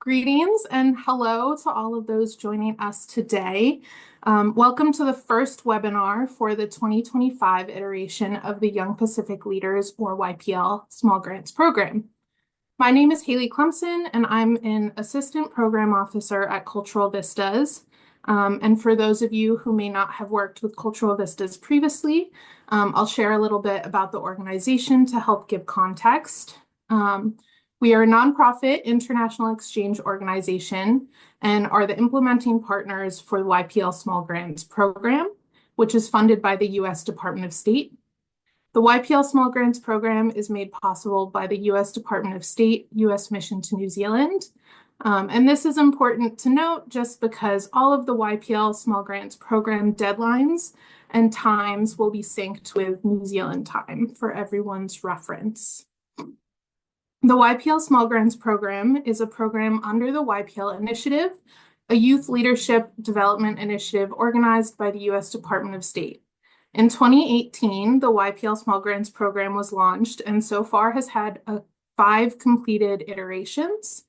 Greetings and hello to all of those joining us today. Welcome to the first webinar for the 2025 iteration of the Young Pacific Leaders, or YPL, Small Grants Program. My name is Haley Clemson, and I'm an Assistant Program Officer at Cultural Vistas. And for those of you who may not have worked with Cultural Vistas previously, I'll share a little bit about the organization to help give context. We are a nonprofit international exchange organization and are the implementing partners for the YPL Small Grants Program, which is funded by the U.S. Department of State. The YPL Small Grants Program is made possible by the U.S. Department of State, U.S. Mission to New Zealand. And this is important to note just because all of the YPL Small Grants Program deadlines and times will be synced with New Zealand time for everyone's reference. The YPL Small Grants Program is a program under the YPL Initiative, a youth leadership development initiative organized by the U.S. Department of State. In 2018, the YPL Small Grants Program was launched and so far has had 5 completed iterations.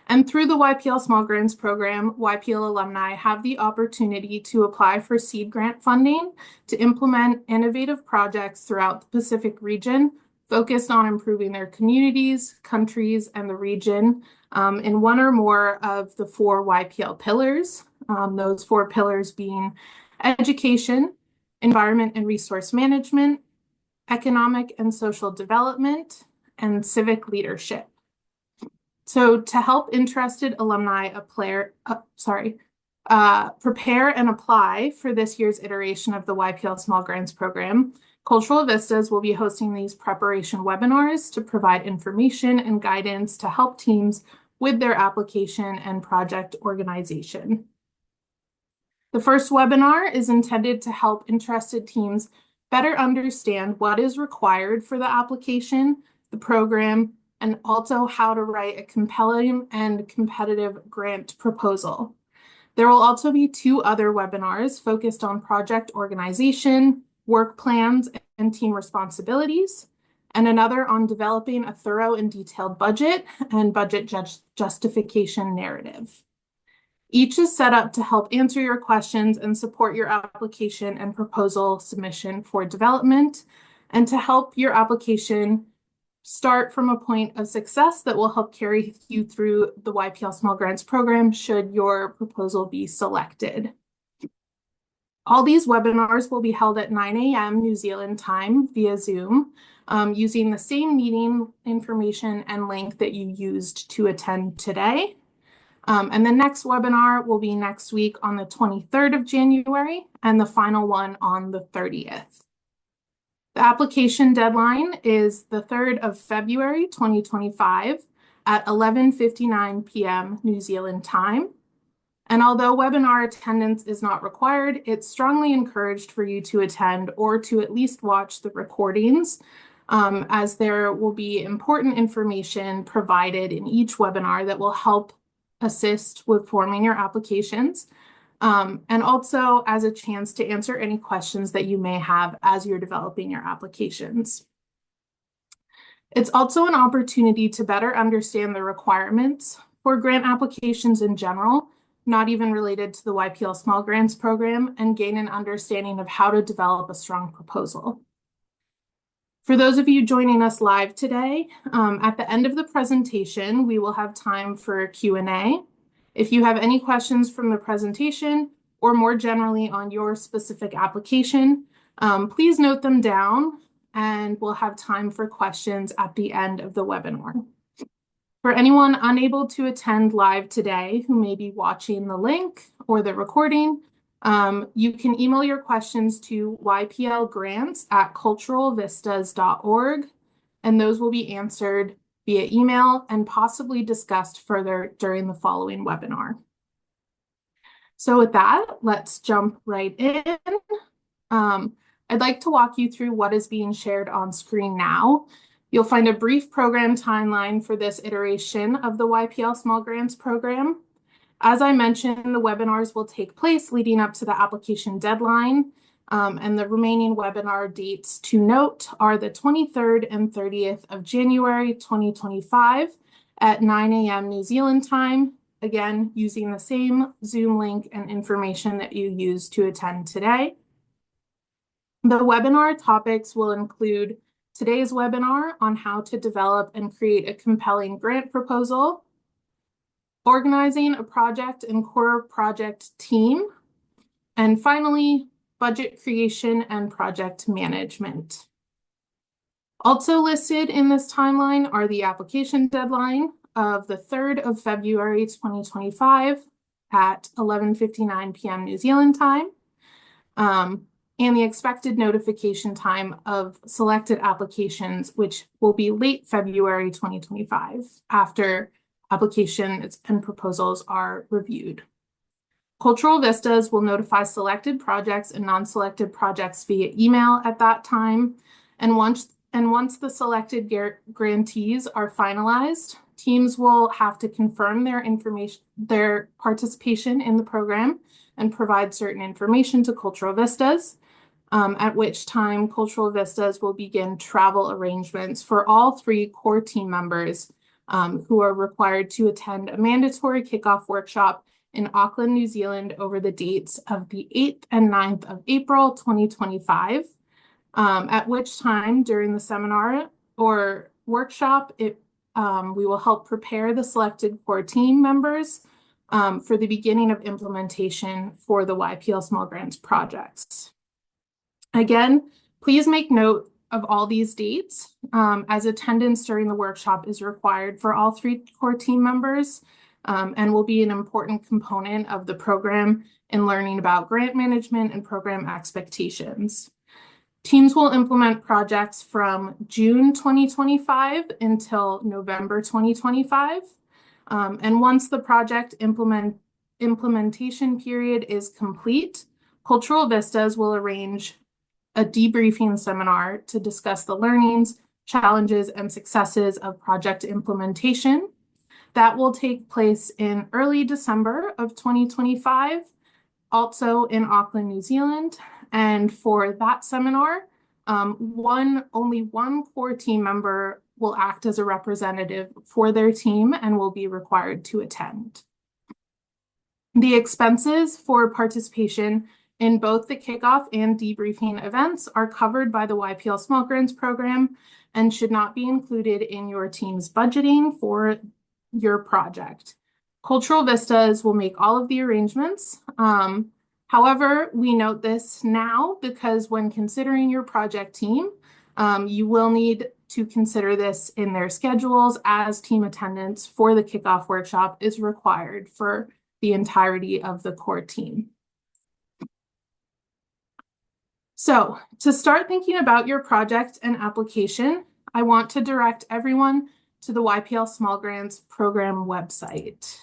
And through the YPL Small Grants Program, YPL alumni have the opportunity to apply for seed grant funding to implement innovative projects throughout the Pacific region focused on improving their communities, countries, and the region in one or more of the 4 YPL pillars, those 4 pillars being education, environment and resource management, economic and social development, and civic leadership. So to help interested alumni prepare and apply for this year's iteration of the YPL Small Grants Program, Cultural Vistas will be hosting these preparation webinars to provide information and guidance to help teams with their application and project organization. The first webinar is intended to help interested teams better understand what is required for the application, the program, and also how to write a compelling and competitive grant proposal. There will also be 2 other webinars focused on project organization, work plans, and team responsibilities, and another on developing a thorough and detailed budget and budget justification narrative. Each is set up to help answer your questions and support your application and proposal submission for development, and to help your application start from a point of success that will help carry you through the YPL Small Grants Program should your proposal be selected. All these webinars will be held at 9 a.m. New Zealand time via Zoom, using the same meeting information and link that you used to attend today. And the next webinar will be next week on the 23rd of January and the final one on the 30th. The application deadline is the 3rd of February 2025 at 11:59 p.m. New Zealand time. And although webinar attendance is not required, it's strongly encouraged for you to attend or to at least watch the recordings, as there will be important information provided in each webinar that will help assist with forming your applications, and also as a chance to answer any questions that you may have as you're developing your applications. It's also an opportunity to better understand the requirements for grant applications in general, not even related to the YPL Small Grants Program, and gain an understanding of how to develop a strong proposal. For those of you joining us live today, at the end of the presentation, we will have time for Q&A. If you have any questions from the presentation or more generally on your specific application, please note them down and we'll have time for questions at the end of the webinar. For anyone unable to attend live today who may be watching the link or the recording, you can email your questions to yplgrants@culturalvistas.org, and those will be answered via email and possibly discussed further during the following webinar. So with that, let's jump right in. I'd like to walk you through what is being shared on screen now. You'll find a brief program timeline for this iteration of the YPL Small Grants Program. As I mentioned, the webinars will take place leading up to the application deadline, and the remaining webinar dates to note are the 23rd and 30th of January 2025, at 9 a.m. New Zealand time, again, using the same Zoom link and information that you used to attend today. The webinar topics will include today's webinar on how to develop and create a compelling grant proposal, organizing a project and core project team, and finally, budget creation and project management. Also listed in this timeline are the application deadline of the 3rd of February 2025 at 11:59 p.m. New Zealand time, and the expected notification time of selected applications, which will be late February 2025 after applications and proposals are reviewed. Cultural Vistas will notify selected projects and non-selected projects via email at that time. And once the selected grantees are finalized, teams will have to confirm their participation in the program and provide certain information to Cultural Vistas, at which time Cultural Vistas will begin travel arrangements for all 3 core team members who are required to attend a mandatory kickoff workshop in Auckland, New Zealand over the dates of the 8th and 9th of April 2025, at which time during the seminar or workshop, we will help prepare the selected core team members for the beginning of implementation for the YPL Small Grants projects. Again, please make note of all these dates as attendance during the workshop is required for all 3 core team members and will be an important component of the program in learning about grant management and program expectations. Teams will implement projects from June 2025 until November 2025. And once the project implementation period is complete, Cultural Vistas will arrange a debriefing seminar to discuss the learnings, challenges, and successes of project implementation. That will take place in early December of 2025, also in Auckland, New Zealand. And for that seminar, only one core team member will act as a representative for their team and will be required to attend. The expenses for participation in both the kickoff and debriefing events are covered by the YPL Small Grants program and should not be included in your team's budgeting for your project. Cultural Vistas will make all of the arrangements. However, we note this now because when considering your project team, you will need to consider this in their schedules as team attendance for the kickoff workshop is required for the entirety of the core team. So to start thinking about your project and application, I want to direct everyone to the YPL Small Grants program website.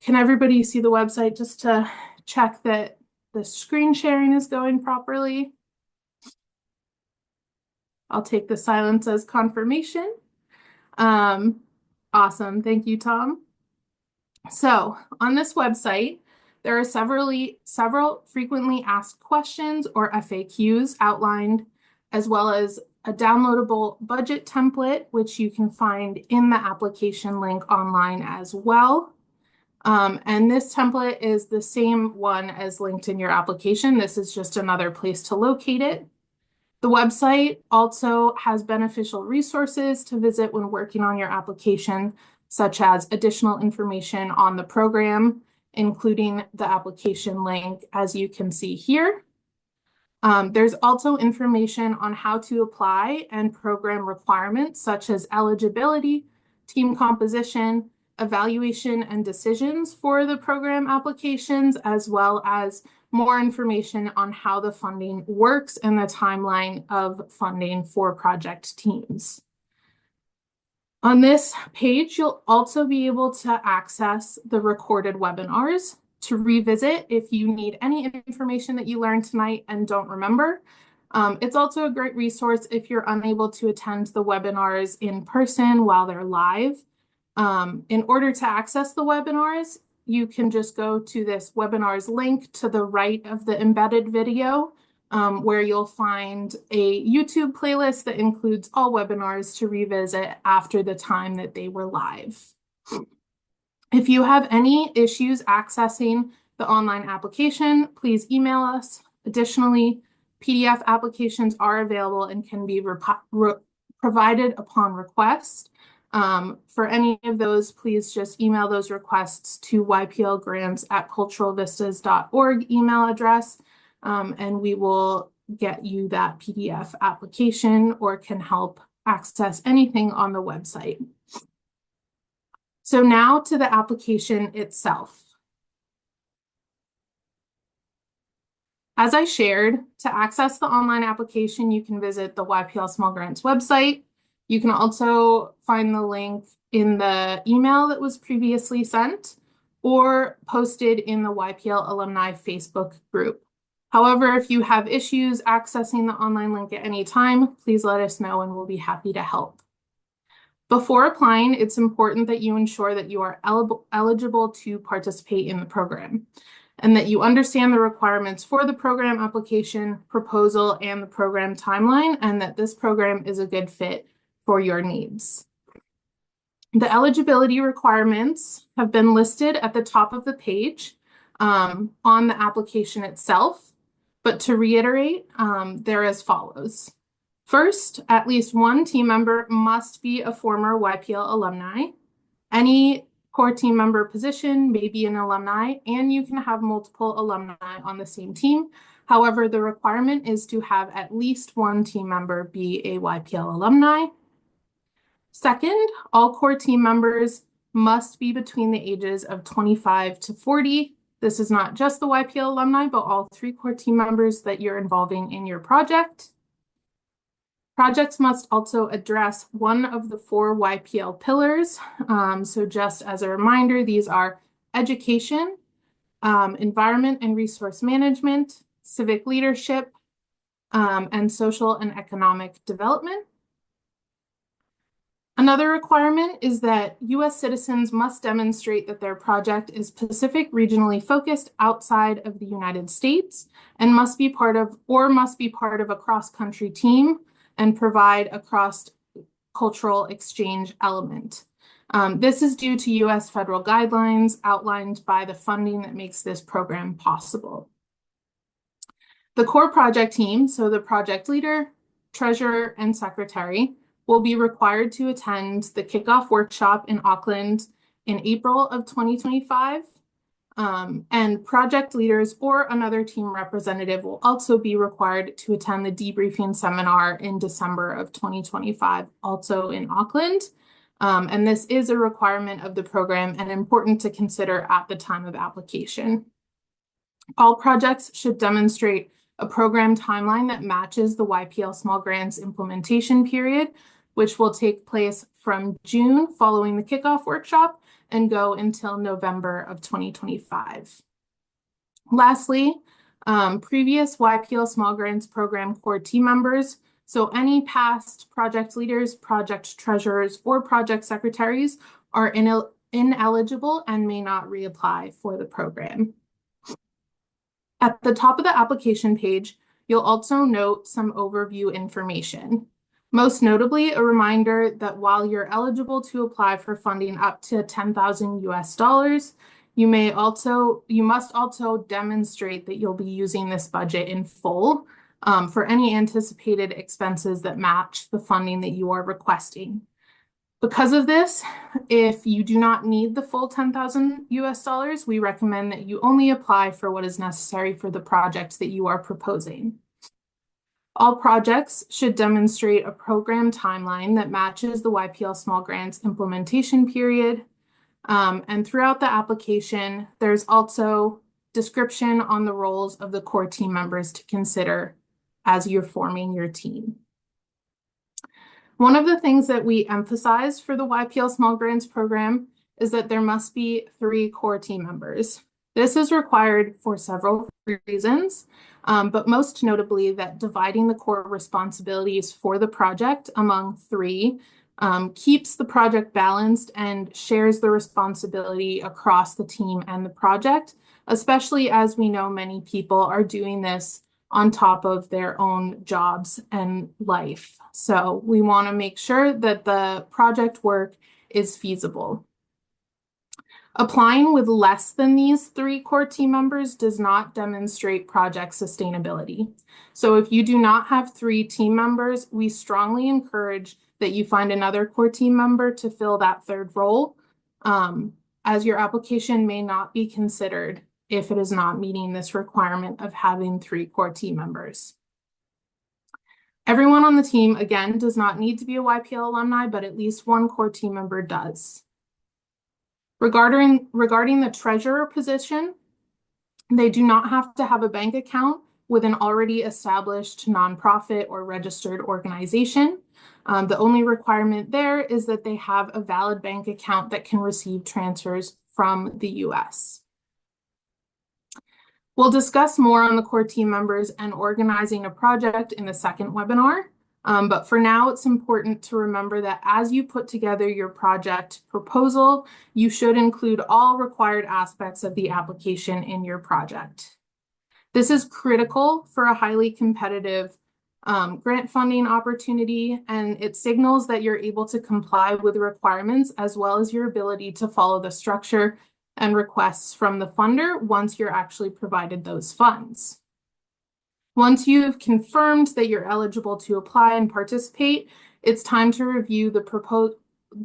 Can everybody see the website just to check that the screen sharing is going properly? I'll take the silence as confirmation. Awesome, thank you, Tom. So on this website, there are several frequently asked questions or FAQs outlined, as well as a downloadable budget template, which you can find in the application link online as well. And this template is the same one as linked in your application. This is just another place to locate it. The website also has beneficial resources to visit when working on your application, such as additional information on the program, including the application link, as you can see here. There's also information on how to apply and program requirements, such as eligibility, team composition, evaluation and decisions for the program applications, as well as more information on how the funding works and the timeline of funding for project teams. On this page, you'll also be able to access the recorded webinars to revisit if you need any information that you learned tonight and don't remember. It's also a great resource if you're unable to attend the webinars in person while they're live. In order to access the webinars, you can just go to this webinars link to the right of the embedded video where you'll find a YouTube playlist that includes all webinars to revisit after the time that they were live. If you have any issues accessing the online application, please email us. Additionally, PDF applications are available and can be provided upon request. For any of those, please just email those requests to yplgrants@culturalvistas.org email address, and we will get you that PDF application or can help access anything on the website. So now to the application itself. As I shared, to access the online application, you can visit the YPL Small Grants website. You can also find the link in the email that was previously sent or posted in the YPL Alumni Facebook group. However, if you have issues accessing the online link at any time, please let us know and we'll be happy to help. Before applying, it's important that you ensure that you are eligible to participate in the program and that you understand the requirements for the program application, proposal, and the program timeline, and that this program is a good fit for your needs. The eligibility requirements have been listed at the top of the page on the application itself, but to reiterate, they're as follows. First, at least one team member must be a former YPL alumni. Any core team member position may be an alumni, and you can have multiple alumni on the same team. However, the requirement is to have at least one team member be a YPL alumni. Second, all core team members must be between the ages of 25 to 40. This is not just the YPL alumni, but all 3 core team members that you're involving in your project. Projects must also address one of the 4 YPL pillars. So just as a reminder, these are education, environment and resource management, civic leadership, and social and economic development. Another requirement is that U.S. citizens must demonstrate that their project is Pacific regionally focused outside of the United States and must be part of a cross-country team and provide a cross-cultural exchange element. This is due to U.S. federal guidelines outlined by the funding that makes this program possible. The core project team, so the project leader, treasurer, and secretary, will be required to attend the kickoff workshop in Auckland in April of 2025. And project leaders or another team representative will also be required to attend the debriefing seminar in December of 2025, also in Auckland. And this is a requirement of the program and important to consider at the time of application. All projects should demonstrate a program timeline that matches the YPL Small Grants implementation period, which will take place from June following the kickoff workshop and go until November of 2025. Lastly, previous YPL Small Grants Program core team members, so any past project leaders, project treasurers, or project secretaries are ineligible and may not reapply for the program. At the top of the application page, you'll also note some overview information. Most notably, a reminder that while you're eligible to apply for funding up to $10,000 US, you must also demonstrate that you'll be using this budget in full for any anticipated expenses that match the funding that you are requesting. Because of this, if you do not need the full $10,000 US, we recommend that you only apply for what is necessary for the project that you are proposing. All projects should demonstrate a program timeline that matches the YPL Small Grants implementation period. And throughout the application, there's also description on the roles of the core team members to consider as you're forming your team. One of the things that we emphasize for the YPL Small Grants program is that there must be 3 core team members. This is required for several reasons, but most notably that dividing the core responsibilities for the project among 3 keeps the project balanced and shares the responsibility across the team and the project, especially as we know many people are doing this on top of their own jobs and life. So we want to make sure that the project work is feasible. Applying with less than these 3 core team members does not demonstrate project sustainability. So if you do not have 3 team members, we strongly encourage that you find another core team member to fill that 3rd role, as your application may not be considered if it is not meeting this requirement of having 3 core team members. Everyone on the team, again, does not need to be a YPL alumni, but at least 1 core team member does. Regarding the treasurer position, they do not have to have a bank account with an already established nonprofit or registered organization. The only requirement there is that they have a valid bank account that can receive transfers from the US. We'll discuss more on the core team members and organizing a project in the 2nd webinar. But for now, it's important to remember that as you put together your project proposal, you should include all required aspects of the application in your project. This is critical for a highly competitive grant funding opportunity, and it signals that you're able to comply with the requirements as well as your ability to follow the structure and requests from the funder once you're actually provided those funds. Once you've confirmed that you're eligible to apply and participate, it's time to review the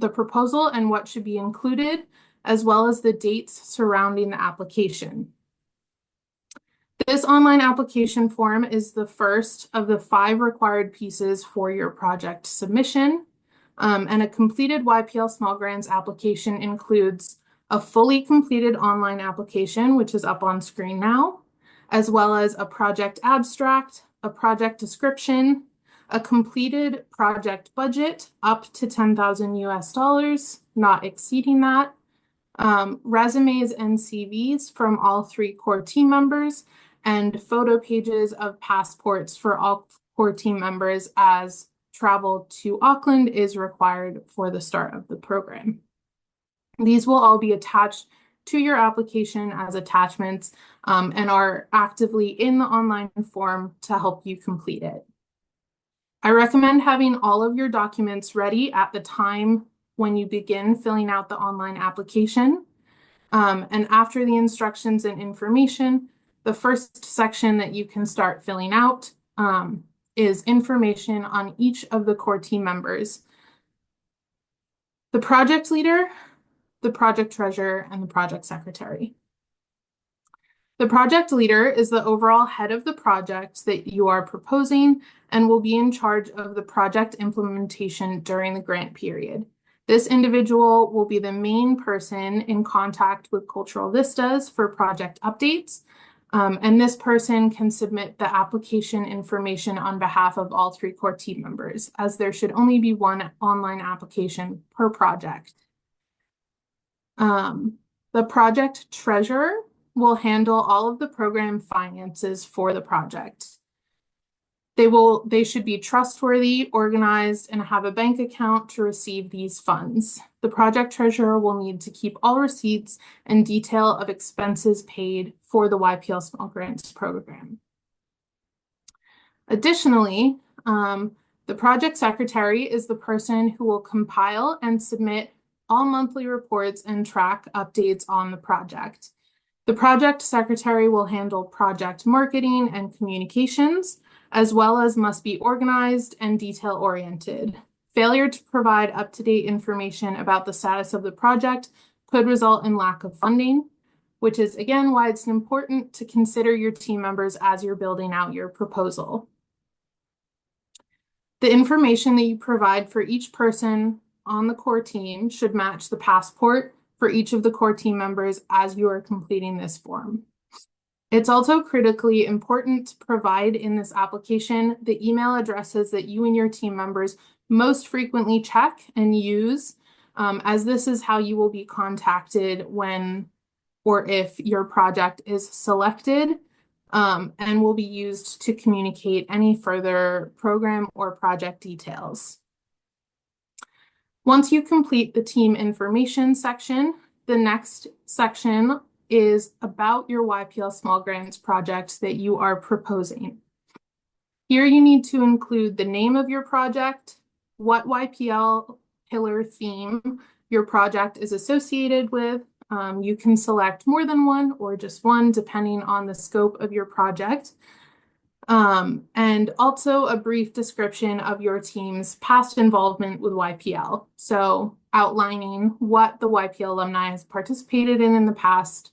proposal and what should be included, as well as the dates surrounding the application. This online application form is the first of the 5 required pieces for your project submission. And a completed YPL Small Grants application includes a fully completed online application, which is up on screen now, as well as a project abstract, a project description, a completed project budget up to $10,000 US, not exceeding that, resumes and CVs from all 3 core team members, and photo pages of passports for all core team members, as travel to Auckland is required for the start of the program. These will all be attached to your application as attachments and are actively in the online form to help you complete it. I recommend having all of your documents ready at the time when you begin filling out the online application. And after the instructions and information, the first section that you can start filling out is information on each of the core team members: the project leader, the project treasurer, and the project secretary. The project leader is the overall head of the project that you are proposing and will be in charge of the project implementation during the grant period. This individual will be the main person in contact with Cultural Vistas for project updates, and this person can submit the application information on behalf of all 3 core team members, as there should only be 1 online application per project. The project treasurer will handle all of the program finances for the project. They should be trustworthy, organized, and have a bank account to receive these funds. The project treasurer will need to keep all receipts and detail of expenses paid for the YPL Small Grants program. Additionally, the project secretary is the person who will compile and submit all monthly reports and track updates on the project. The project secretary will handle project marketing and communications, as well as must be organized and detail-oriented. Failure to provide up-to-date information about the status of the project could result in lack of funding, which is, again, why it's important to consider your team members as you're building out your proposal. The information that you provide for each person on the core team should match the passport for each of the core team members as you are completing this form. It's also critically important to provide in this application the email addresses that you and your team members most frequently check and use, as this is how you will be contacted when or if your project is selected, and will be used to communicate any further program or project details. Once you complete the team information section, the next section is about your YPL Small Grants project that you are proposing. Here you need to include the name of your project, what YPL pillar theme your project is associated with. You can select more than one or just one, depending on the scope of your project. And also a brief description of your team's past involvement with YPL. So outlining what the YPL alumni has participated in the past,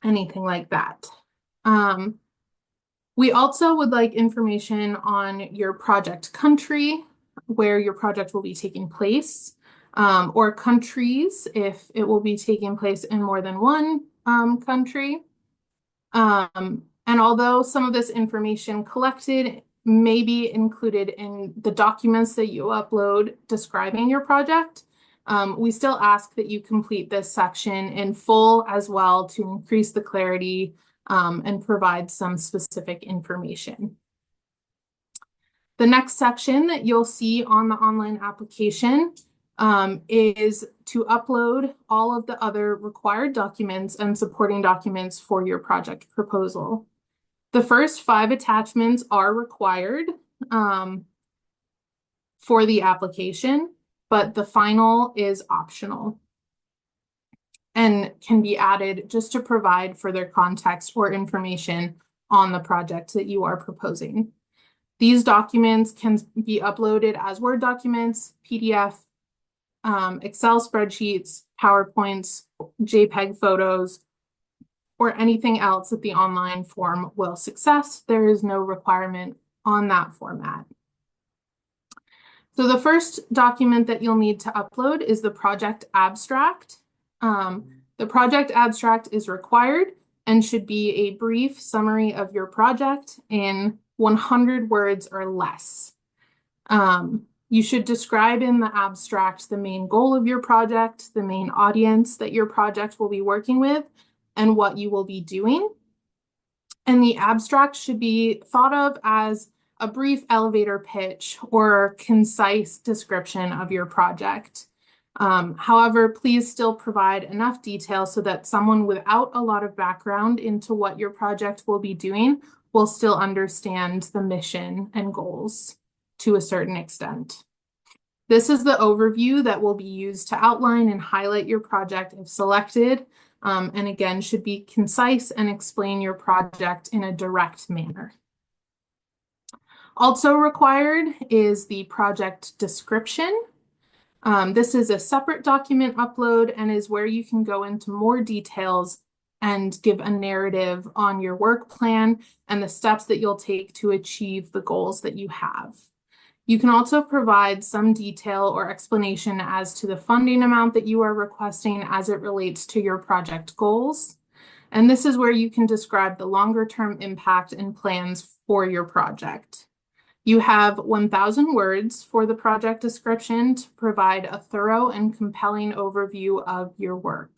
anything like that. We also would like information on your project country, where your project will be taking place, or countries if it will be taking place in more than one country. And although some of this information collected may be included in the documents that you upload describing your project, we still ask that you complete this section in full as well to increase the clarity and provide some specific information. The next section that you'll see on the online application is to upload all of the other required documents and supporting documents for your project proposal. The first 5 attachments are required for the application, but the final is optional and can be added just to provide further context or information on the project that you are proposing. These documents can be uploaded as Word documents, PDF, Excel spreadsheets, PowerPoints, JPEG photos, or anything else that the online form will success. There is no requirement on that format. So the first document that you'll need to upload is the project abstract. The project abstract is required and should be a brief summary of your project in 100 words or less. You should describe in the abstract the main goal of your project, the main audience that your project will be working with, and what you will be doing. And the abstract should be thought of as a brief elevator pitch or concise description of your project. However, please still provide enough detail so that someone without a lot of background into what your project will be doing will still understand the mission and goals to a certain extent. This is the overview that will be used to outline and highlight your project if selected, and again, should be concise and explain your project in a direct manner. Also required is the project description. This is a separate document upload and is where you can go into more details and give a narrative on your work plan and the steps that you'll take to achieve the goals that you have. You can also provide some detail or explanation as to the funding amount that you are requesting as it relates to your project goals. And this is where you can describe the longer-term impact and plans for your project. You have 1,000 words for the project description to provide a thorough and compelling overview of your work.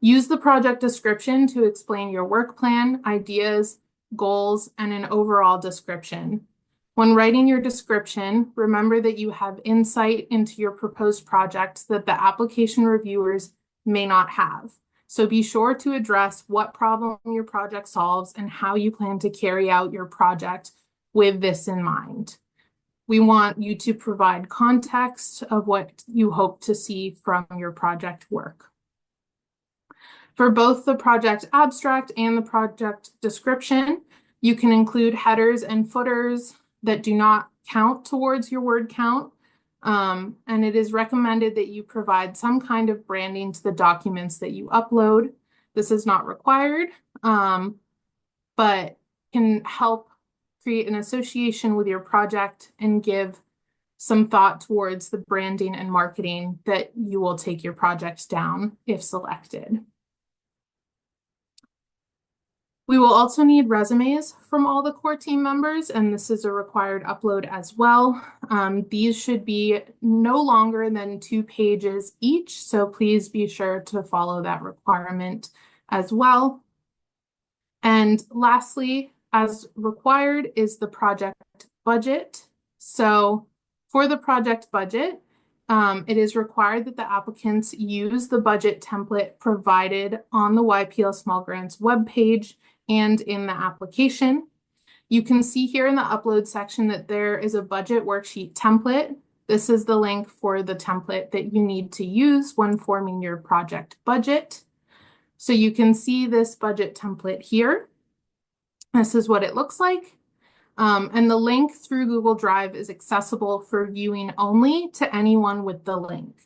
Use the project description to explain your work plan, ideas, goals, and an overall description. When writing your description, remember that you have insight into your proposed project that the application reviewers may not have. So be sure to address what problem your project solves and how you plan to carry out your project with this in mind. We want you to provide context of what you hope to see from your project work. For both the project abstract and the project description, you can include headers and footers that do not count towards your word count. And it is recommended that you provide some kind of branding to the documents that you upload. This is not required, but can help create an association with your project and give some thought towards the branding and marketing that you will take your project down if selected. We will also need resumes from all the core team members, and this is a required upload as well. These should be no longer than 2 pages each, so please be sure to follow that requirement as well. And lastly, as required is the project budget. So for the project budget, it is required that the applicants use the budget template provided on the YPL Small Grants webpage and in the application. You can see here in the upload section that there is a budget worksheet template. This is the link for the template that you need to use when forming your project budget. So you can see this budget template here. This is what it looks like. And the link through Google Drive is accessible for viewing only to anyone with the link.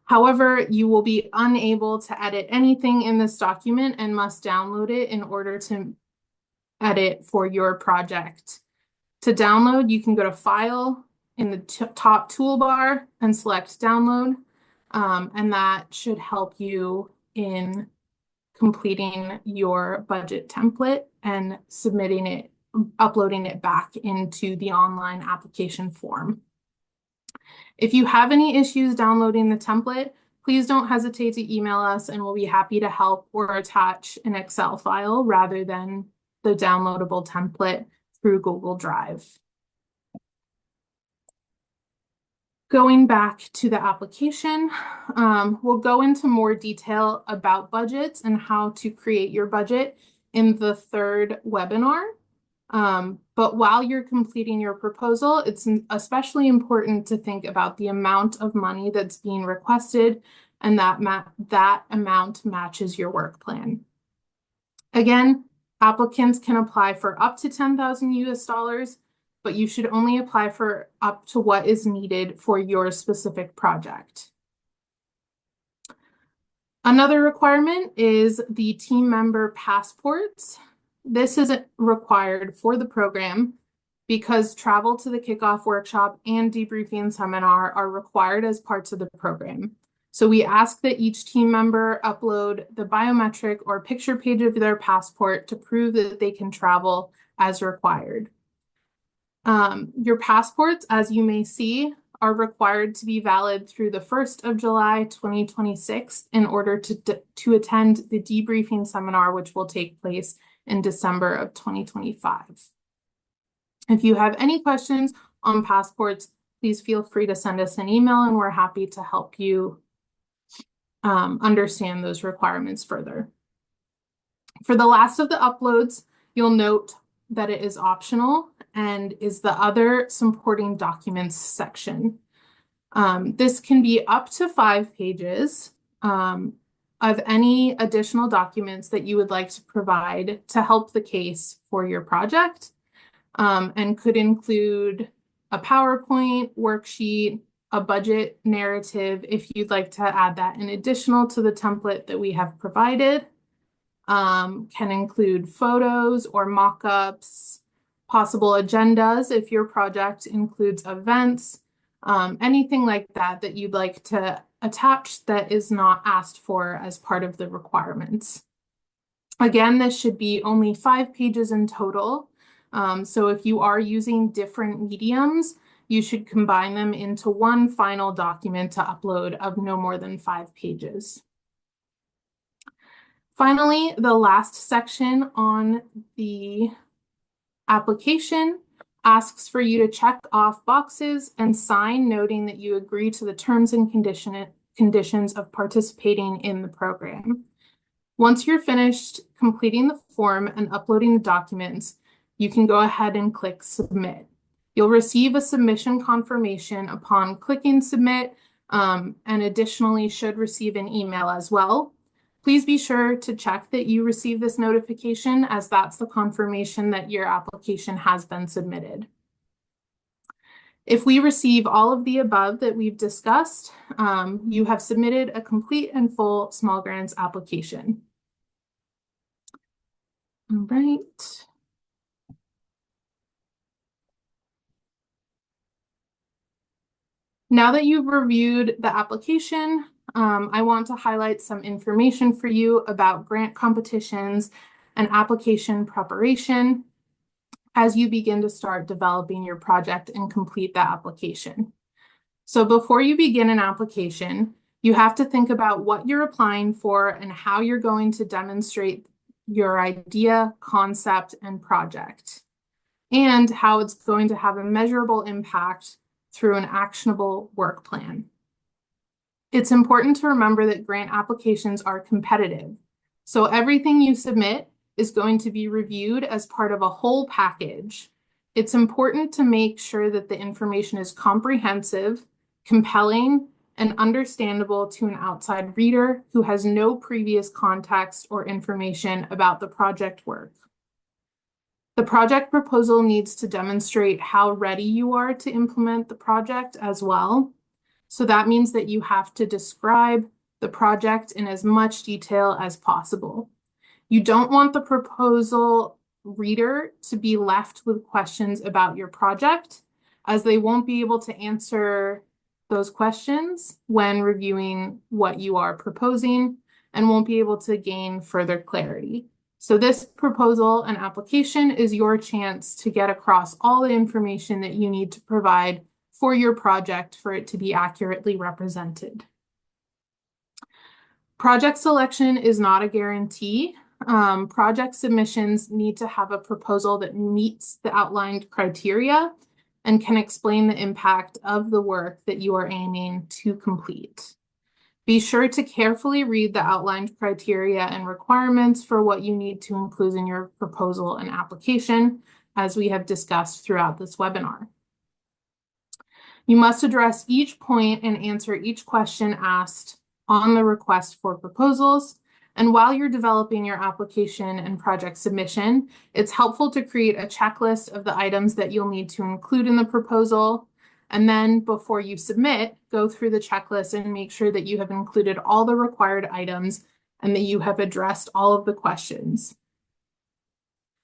However, you will be unable to edit anything in this document and must download it in order to edit for your project. To download, you can go to File in the top toolbar and select Download, and that should help you in completing your budget template and submitting it, uploading it back into the online application form. If you have any issues downloading the template, please don't hesitate to email us and we'll be happy to help or attach an Excel file rather than the downloadable template through Google Drive. Going back to the application, we'll go into more detail about budgets and how to create your budget in the third webinar. But while you're completing your proposal, it's especially important to think about the amount of money that's being requested and that amount matches your work plan. Again, applicants can apply for up to 10,000 US dollars, but you should only apply for up to what is needed for your specific project. Another requirement is the team member passports. This isn't required for the program because travel to the kickoff workshop and debriefing seminar are required as parts of the program. So we ask that each team member upload the biometric or picture page of their passport to prove that they can travel as required. Your passports, as you may see, are required to be valid through the 1st of July, 2026 in order to attend the debriefing seminar, which will take place in December of 2025. If you have any questions on passports, please feel free to send us an email and we're happy to help you understand those requirements further. For the last of the uploads, you'll note that it is optional and is the other supporting documents section. This can be up to 5 pages of any additional documents that you would like to provide to help the case for your project, and could include a PowerPoint worksheet, a budget narrative, if you'd like to add that in additional to the template that we have provided, can include photos or mock-ups, possible agendas if your project includes events, anything like that that you'd like to attach that is not asked for as part of the requirements. Again, this should be only 5 pages in total. So if you are using different mediums, you should combine them into one final document to upload of no more than 5 pages. Finally, the last section on the application asks for you to check off boxes and sign noting that you agree to the terms and conditions of participating in the program. Once you're finished completing the form and uploading the documents, you can go ahead and click Submit. You'll receive a submission confirmation upon clicking Submit, and additionally should receive an email as well. Please be sure to check that you receive this notification, as that's the confirmation that your application has been submitted. If we receive all of the above that we've discussed, you have submitted a complete and full small grants application. All right. Now that you've reviewed the application, I want to highlight some information for you about grant competitions and application preparation as you begin to start developing your project and complete the application. So before you begin an application, you have to think about what you're applying for and how you're going to demonstrate your idea, concept, and project, and how it's going to have a measurable impact through an actionable work plan. It's important to remember that grant applications are competitive. So everything you submit is going to be reviewed as part of a whole package. It's important to make sure that the information is comprehensive, compelling, and understandable to an outside reader who has no previous context or information about the project work. The project proposal needs to demonstrate how ready you are to implement the project as well. So that means that you have to describe the project in as much detail as possible. You don't want the proposal reader to be left with questions about your project, as they won't be able to answer those questions when reviewing what you are proposing and won't be able to gain further clarity. So this proposal and application is your chance to get across all the information that you need to provide for your project for it to be accurately represented. Project selection is not a guarantee. Project submissions need to have a proposal that meets the outlined criteria and can explain the impact of the work that you are aiming to complete. Be sure to carefully read the outlined criteria and requirements for what you need to include in your proposal and application, as we have discussed throughout this webinar. You must address each point and answer each question asked on the request for proposals. And while you're developing your application and project submission, it's helpful to create a checklist of the items that you'll need to include in the proposal. And then before you submit, go through the checklist and make sure that you have included all the required items and that you have addressed all of the questions.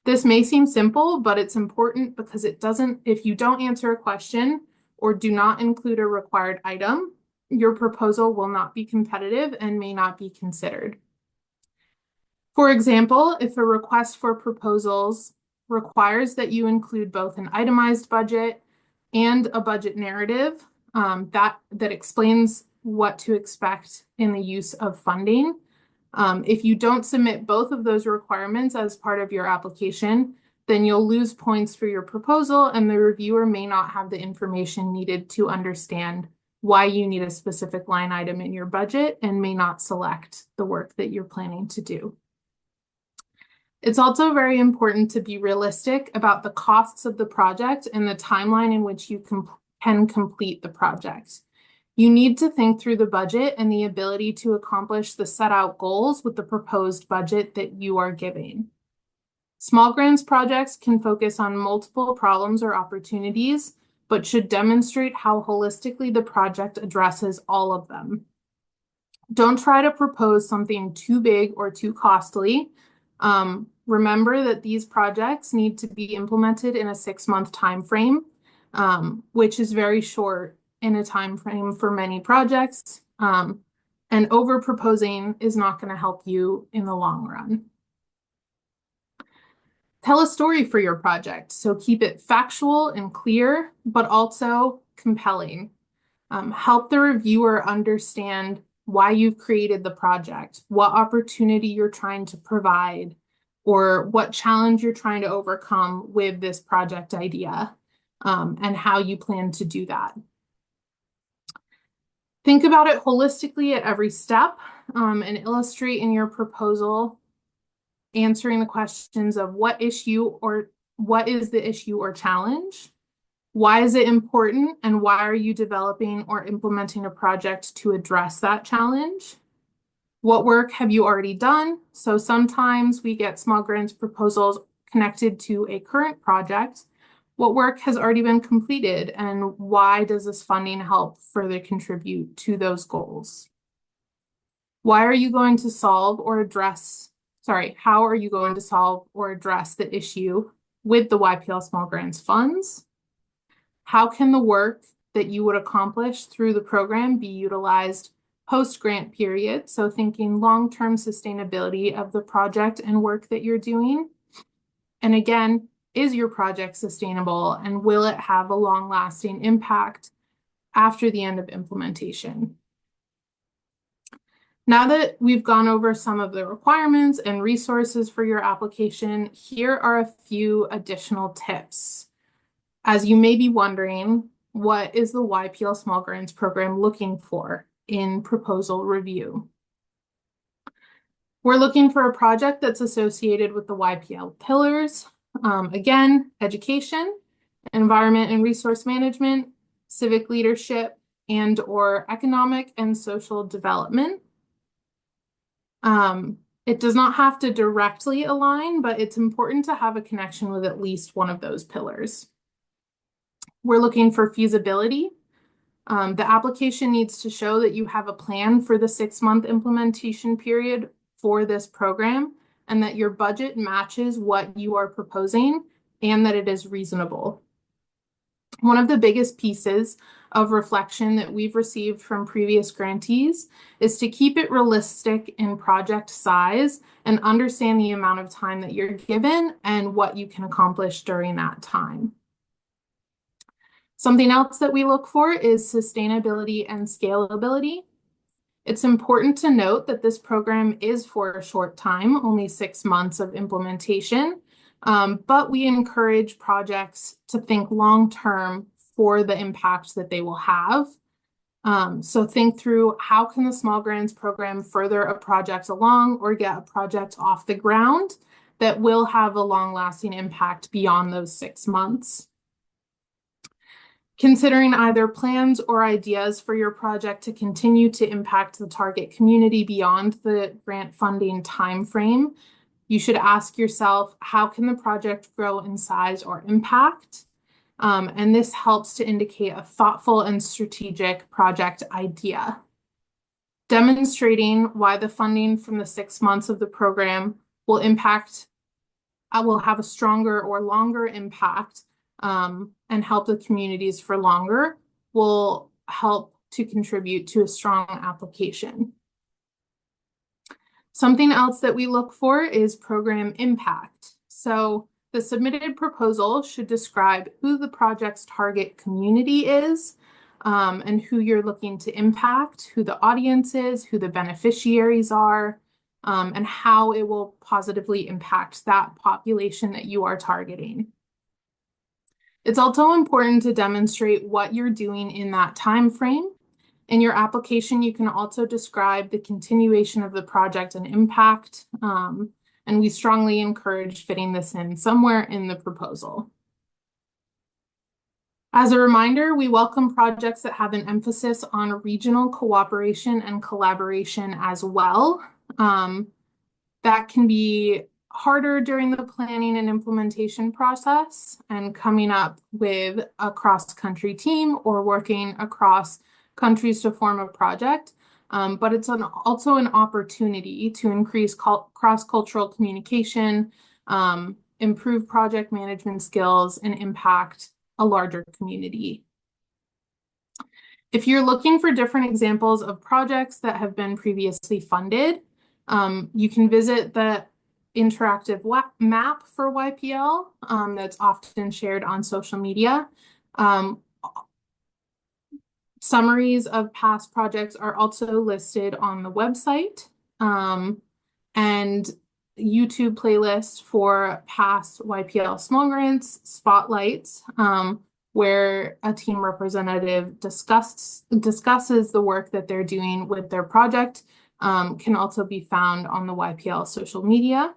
This may seem simple, but it's important because if you don't answer a question or do not include a required item, your proposal will not be competitive and may not be considered. For example, if a request for proposals requires that you include both an itemized budget and a budget narrative that explains what to expect in the use of funding, if you don't submit both of those requirements as part of your application, then you'll lose points for your proposal and the reviewer may not have the information needed to understand why you need a specific line item in your budget and may not select the work that you're planning to do. It's also very important to be realistic about the costs of the project and the timeline in which you can complete the project. You need to think through the budget and the ability to accomplish the set out goals with the proposed budget that you are giving. Small grants projects can focus on multiple problems or opportunities, but should demonstrate how holistically the project addresses all of them. Don't try to propose something too big or too costly. Remember that these projects need to be implemented in a 6-month time frame, which is very short in a time frame for many projects. And over proposing is not going to help you in the long run. Tell a story for your project. So keep it factual and clear, but also compelling. Help the reviewer understand why you've created the project, what opportunity you're trying to provide, or what challenge you're trying to overcome with this project idea, and how you plan to do that. Think about it holistically at every step, and illustrate in your proposal answering the questions of what is the issue or challenge? Why is it important? And why are you developing or implementing a project to address that challenge? What work have you already done? So sometimes we get small grants proposals connected to a current project. What work has already been completed and why does this funding help further contribute to those goals? How are you going to solve or address the issue with the YPL Small Grants funds? How can the work that you would accomplish through the program be utilized post-grant period? So thinking long-term sustainability of the project and work that you're doing. And again, is your project sustainable and will it have a long-lasting impact after the end of implementation? Now that we've gone over some of the requirements and resources for your application, here are a few additional tips. As you may be wondering, what is the YPL Small Grants Program looking for in proposal review? We're looking for a project that's associated with the YPL pillars. Again, education, environment and resource management, civic leadership, and/or economic and social development. It does not have to directly align, but it's important to have a connection with at least one of those pillars. We're looking for feasibility. The application needs to show that you have a plan for the 6-month implementation period for this program and that your budget matches what you are proposing and that it is reasonable. One of the biggest pieces of reflection that we've received from previous grantees is to keep it realistic in project size and understand the amount of time that you're given and what you can accomplish during that time. Something else that we look for is sustainability and scalability. It's important to note that this program is for a short time, only 6 months of implementation, but we encourage projects to think long-term for the impact that they will have. So think through, how can the small grants program further a project along or get a project off the ground that will have a long-lasting impact beyond those 6 months? Considering either plans or ideas for your project to continue to impact the target community beyond the grant funding timeframe, you should ask yourself, how can the project grow in size or impact? And this helps to indicate a thoughtful and strategic project idea. Demonstrating why the funding from the 6 months of the program will have a stronger or longer impact and help the communities for longer will help to contribute to a strong application. Something else that we look for is program impact. So the submitted proposal should describe who the project's target community is, and who you're looking to impact, who the audience is, who the beneficiaries are, and how it will positively impact that population that you are targeting. It's also important to demonstrate what you're doing in that time frame. In your application, you can also describe the continuation of the project and impact, and we strongly encourage fitting this in somewhere in the proposal. As a reminder, we welcome projects that have an emphasis on regional cooperation and collaboration as well. That can be harder during the planning and implementation process and coming up with a cross-country team or working across countries to form a project. But it's also an opportunity to increase cross-cultural communication, improve project management skills, and impact a larger community. If you're looking for different examples of projects that have been previously funded, you can visit the interactive map for YPL that's often shared on social media. Summaries of past projects are also listed on the website, and YouTube playlist for past YPL small grants spotlights, where a team representative discusses the work that they're doing with their project, can also be found on the YPL social media.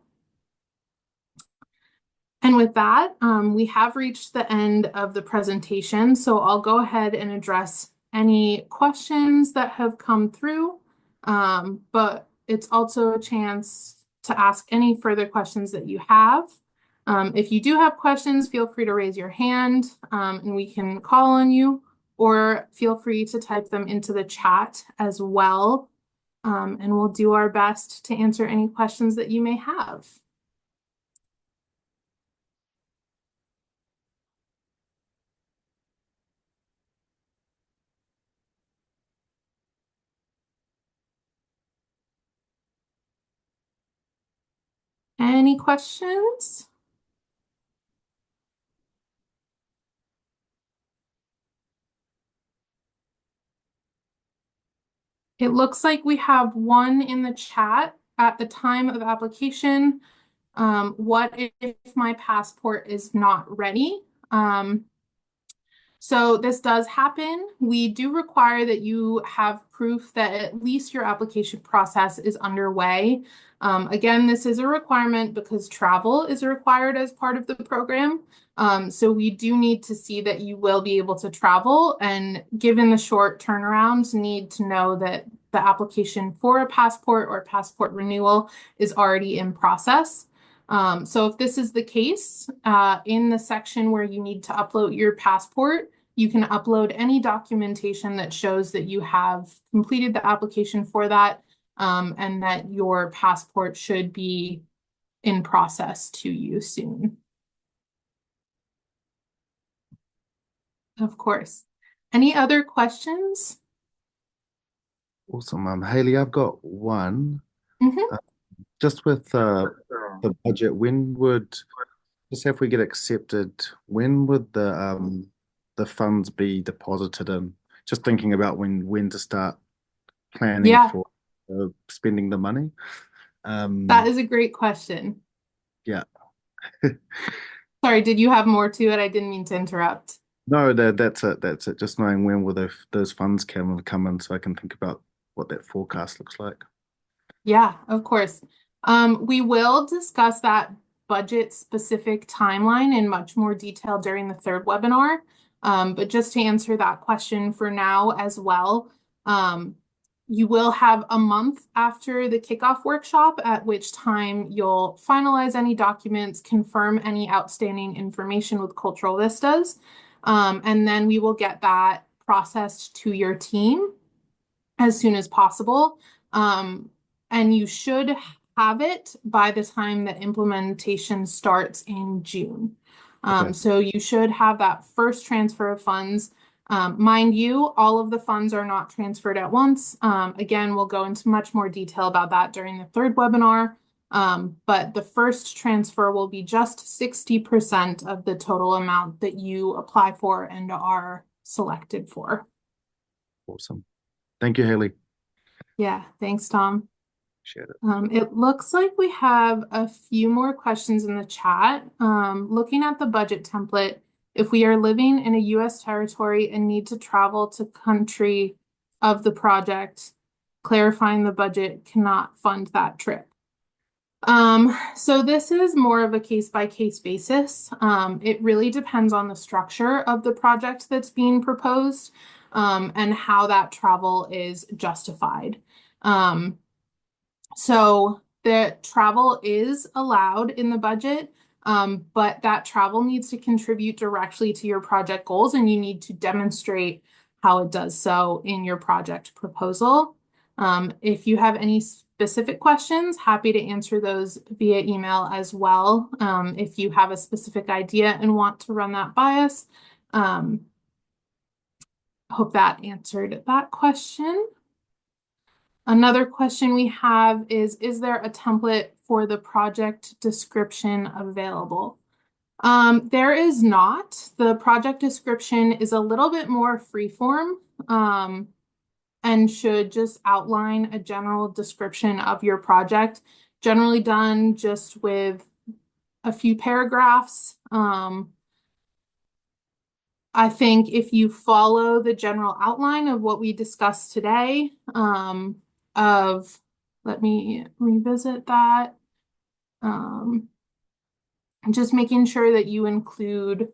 And with that, we have reached the end of the presentation, so I'll go ahead and address any questions that have come through, but it's also a chance to ask any further questions that you have. If you do have questions, feel free to raise your hand, and we can call on you, or feel free to type them into the chat as well, and we'll do our best to answer any questions that you may have. Any questions? It looks like we have one in the chat. At the time of application, what if my passport is not ready? So this does happen. We do require that you have proof that at least your application process is underway. Again, this is a requirement because travel is required as part of the program. So we do need to see that you will be able to travel, and given the short turnaround, need to know that the application for a passport or passport renewal is already in process. So if this is the case, in the section where you need to upload your passport, you can upload any documentation that shows that you have completed the application for that, and that your passport should be in process to you soon. Of course. Any other questions? Awesome. Haley, I've got one. Mhm. Uh, just with the budget, when would, just say if we get accepted, when would the funds be deposited in? Just thinking about when to start planning Yeah, for spending the money. that Um, is a great question. yeah. Sorry, did you have more to it? I didn't mean to interrupt. No, that's it. That's it. Just knowing when will those funds come in, so I can think about what that forecast looks like. Yeah, of course. We will discuss that budget specific timeline in much more detail during the third webinar. But just to answer that question for now as well, you will have a month after the kickoff workshop, at which time you'll finalize any documents, confirm any outstanding information with Cultural Vistas, and then we will get that processed to your team as soon as possible. And you should have it by the time that implementation starts in June. Okay. So you should have that first transfer of funds. Mind you, all of the funds are not transferred at once. Again, we'll go into much more detail about that during the third webinar. But the first transfer will be just 60% of the total amount that you apply for and are selected for. Awesome. Thank you, Haley. Yeah, thanks, Tom. Appreciate it. It looks like we have a few more questions in the chat. Looking at the budget template, if we are living in a US territory and need to travel to country of the project, clarifying the budget cannot fund that trip. So this is more of a case by case basis. It really depends on the structure of the project that's being proposed, and how that travel is justified. Um, so the travel is allowed in the budget, but that travel needs to contribute directly to your project goals, and you need to demonstrate how it does so in your project proposal. If you have any specific questions, happy to answer those via email as well. If you have a specific idea and want to run that by us, um, hope that answered that question. Another question we have is there a template for the project description available? There is not. The project description is a little bit more freeform, and should just outline a general description of your project, generally done just with a few paragraphs. I think if you follow the general outline of what we discussed today, of, let me revisit that. Um, just making sure that you include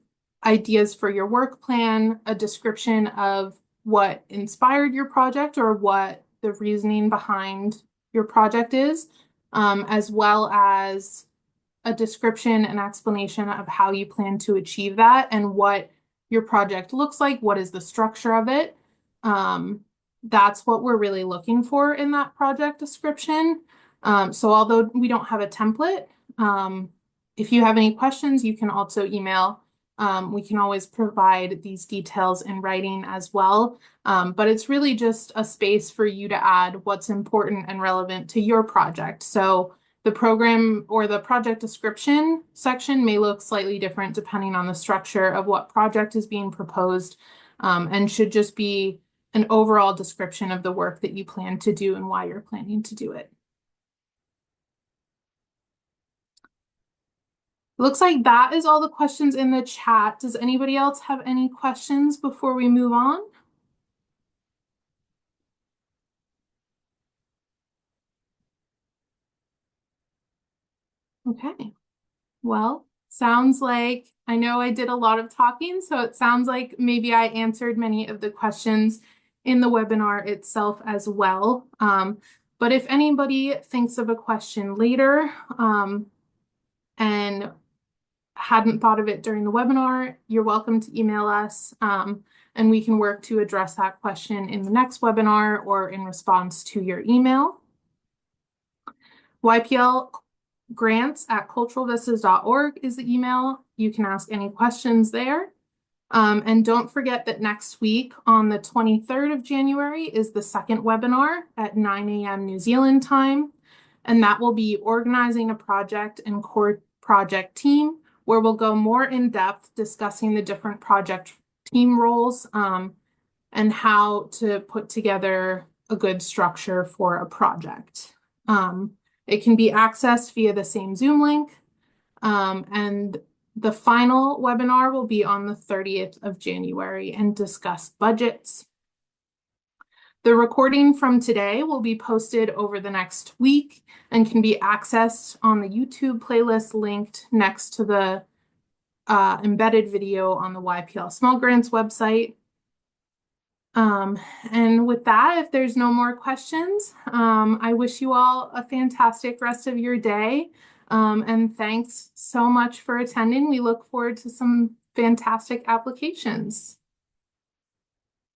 ideas for your work plan, a description of what inspired your project or what the reasoning behind your project is, as well as a description and explanation of how you plan to achieve that and what your project looks like, what is the structure of it. Um, that's what we're really looking for in that project description. So although we don't have a template, if you have any questions, you can also email. We can always provide these details in writing as well. But it's really just a space for you to add what's important and relevant to your project. So the program or the project description section may look slightly different depending on the structure of what project is being proposed, and should just be an overall description of the work that you plan to do and why you're planning to do it. looks like that is all the questions in the chat. Does anybody else have any questions before we move on? Okay. Well, sounds like I know I did a lot of talking, so it sounds like maybe I answered many of the questions in the webinar itself as well. But if anybody thinks of a question later and hadn't thought of it during the webinar, you're welcome to email us and we can work to address that question in the next webinar or in response to your email. YPL grants@culturalvistas.org is the email. You can ask any questions there. And don't forget that next week on the 23rd of January is the second webinar at 9 a.m. New Zealand time. And that will be organizing a project and core project team, where we'll go more in depth discussing the different project team roles and how to put together a good structure for a project. It can be accessed via the same Zoom link. And the final webinar will be on the 30th of January and discuss budgets. The recording from today will be posted over the next week and can be accessed on the YouTube playlist linked next to the embedded video on the YPL Small Grants website. And with that, if there's no more questions, I wish you all a fantastic rest of your day. And thanks so much for attending. We look forward to some fantastic applications.